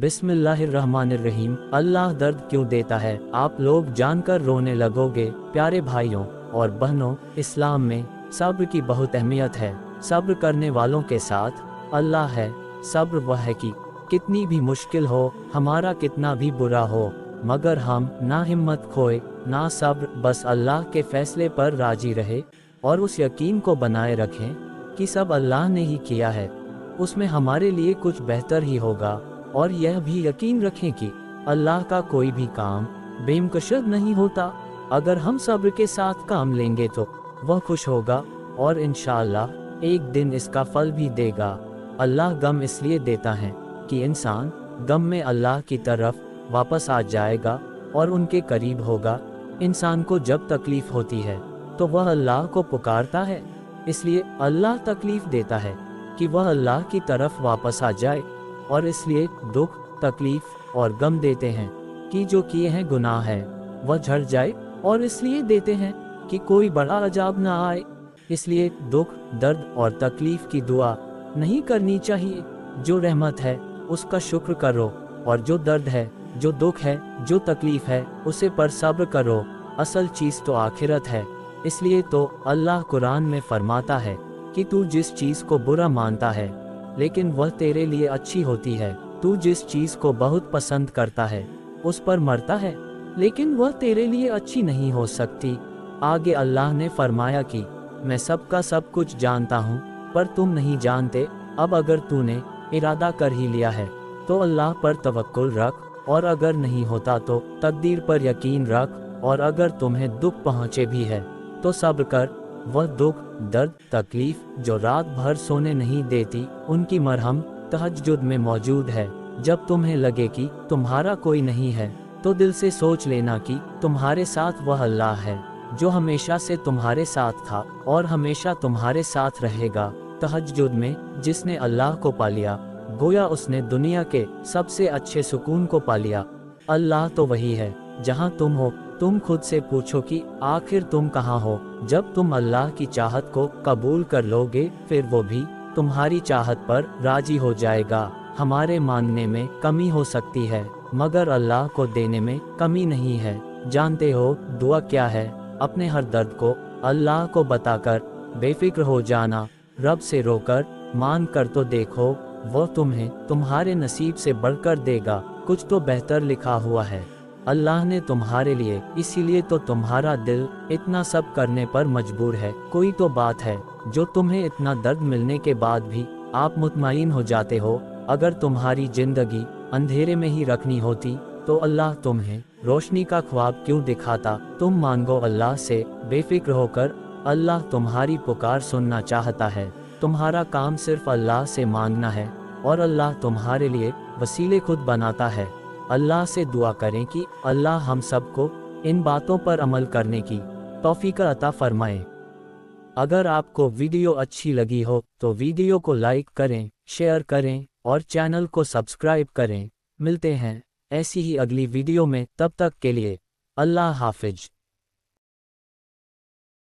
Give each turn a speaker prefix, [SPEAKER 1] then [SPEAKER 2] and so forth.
[SPEAKER 1] बिस्मिल्लाहिर्रहमानिर्रहीम। अल्लाह दर्द क्यों देता है, आप लोग जानकर रोने लगोगे। प्यारे भाइयों और बहनों, इस्लाम में सब्र की बहुत अहमियत है। सब्र करने वालों के साथ अल्लाह है। सब्र वह है कि कितनी भी मुश्किल हो, हमारा कितना भी बुरा हो, मगर हम ना हिम्मत खोए ना सब्र, बस अल्लाह के फैसले पर राजी रहे और उस यकीन को बनाए रखें कि सब अल्लाह ने ही किया है, उसमें हमारे लिए कुछ बेहतर ही होगा। और यह भी यकीन रखें कि अल्लाह का कोई भी काम बेमकसद नहीं होता। अगर हम सब्र के साथ काम लेंगे तो वह खुश होगा और इंशाअल्लाह एक दिन इसका फल भी देगा। अल्लाह गम इसलिए देता है कि इंसान गम में अल्लाह की तरफ वापस आ जाएगा और उनके करीब होगा। इंसान को जब तकलीफ होती है तो वह अल्लाह को पुकारता है, इसलिए अल्लाह तकलीफ देता है कि वह अल्लाह की तरफ वापस आ जाए, और इसलिए दुख, तकलीफ और गम देते हैं कि जो किए हैं गुनाह है वह झड़ जाए, और इसलिए देते हैं कि कोई बड़ा अजाब ना आए। इसलिए दुख, दर्द और तकलीफ की दुआ नहीं करनी चाहिए। जो रहमत है उसका शुक्र करो, और जो दर्द है, जो दुख है, जो तकलीफ है, उसे पर सब्र करो। असल चीज़ तो आखिरत है। इसलिए तो अल्लाह कुरान में फरमाता है कि तू जिस चीज़ को बुरा मानता है लेकिन वह तेरे लिए अच्छी होती है, तू जिस चीज़ को बहुत पसंद करता है उस पर मरता है लेकिन वह तेरे लिए अच्छी नहीं हो सकती। आगे अल्लाह ने फरमाया कि मैं सबका सब कुछ जानता हूँ, पर तुम नहीं जानते। अब अगर तूने इरादा कर ही लिया है तो अल्लाह पर तवक्कुल रख, और अगर नहीं होता तो तकदीर पर यकीन रख, और अगर तुम्हें दुख पहुँचे भी है तो सब्र कर। वह दुख, दर्द, तकलीफ जो रात भर सोने नहीं देती, उनकी मरहम तहज्जुद में मौजूद है। जब तुम्हें लगे कि तुम्हारा कोई नहीं है तो दिल से सोच लेना कि तुम्हारे साथ वह अल्लाह है जो हमेशा से तुम्हारे साथ था और हमेशा तुम्हारे साथ रहेगा। तहज्जुद में जिसने अल्लाह को पा लिया, गोया उसने दुनिया के सबसे अच्छे सुकून को पा लिया। अल्लाह तो वही है जहाँ तुम हो। तुम खुद से पूछो कि आखिर तुम कहाँ हो। जब तुम अल्लाह की चाहत को कबूल कर लोगे, फिर वो भी तुम्हारी चाहत पर राजी हो जाएगा। हमारे मांगने में कमी हो सकती है, मगर अल्लाह को देने में कमी नहीं है। जानते हो दुआ क्या है? अपने हर दर्द को अल्लाह को बताकर बेफिक्र हो जाना। रब से रोकर मांग कर तो देखो, वो तुम्हें तुम्हारे नसीब से बढ़कर देगा। कुछ तो बेहतर लिखा हुआ है अल्लाह ने तुम्हारे लिए, इसीलिए तो तुम्हारा दिल इतना सब करने पर मजबूर है। कोई तो बात है जो तुम्हें इतना दर्द मिलने के बाद भी आप मुतमईन हो जाते हो। अगर तुम्हारी जिंदगी अंधेरे में ही रखनी होती तो अल्लाह तुम्हें रोशनी का ख्वाब क्यों दिखाता। तुम मांगो अल्लाह से बेफिक्र होकर। अल्लाह तुम्हारी पुकार सुनना चाहता है। तुम्हारा काम सिर्फ अल्लाह से मांगना है, और अल्लाह तुम्हारे लिए वसीले खुद बनाता है। अल्लाह से दुआ करें कि अल्लाह हम सबको इन बातों पर अमल करने की तौफीक अता फरमाए। अगर आपको वीडियो अच्छी लगी हो तो वीडियो को लाइक करें, शेयर करें और चैनल को सब्सक्राइब करें। मिलते हैं ऐसी ही अगली वीडियो में, तब तक के लिए अल्लाह हाफिज।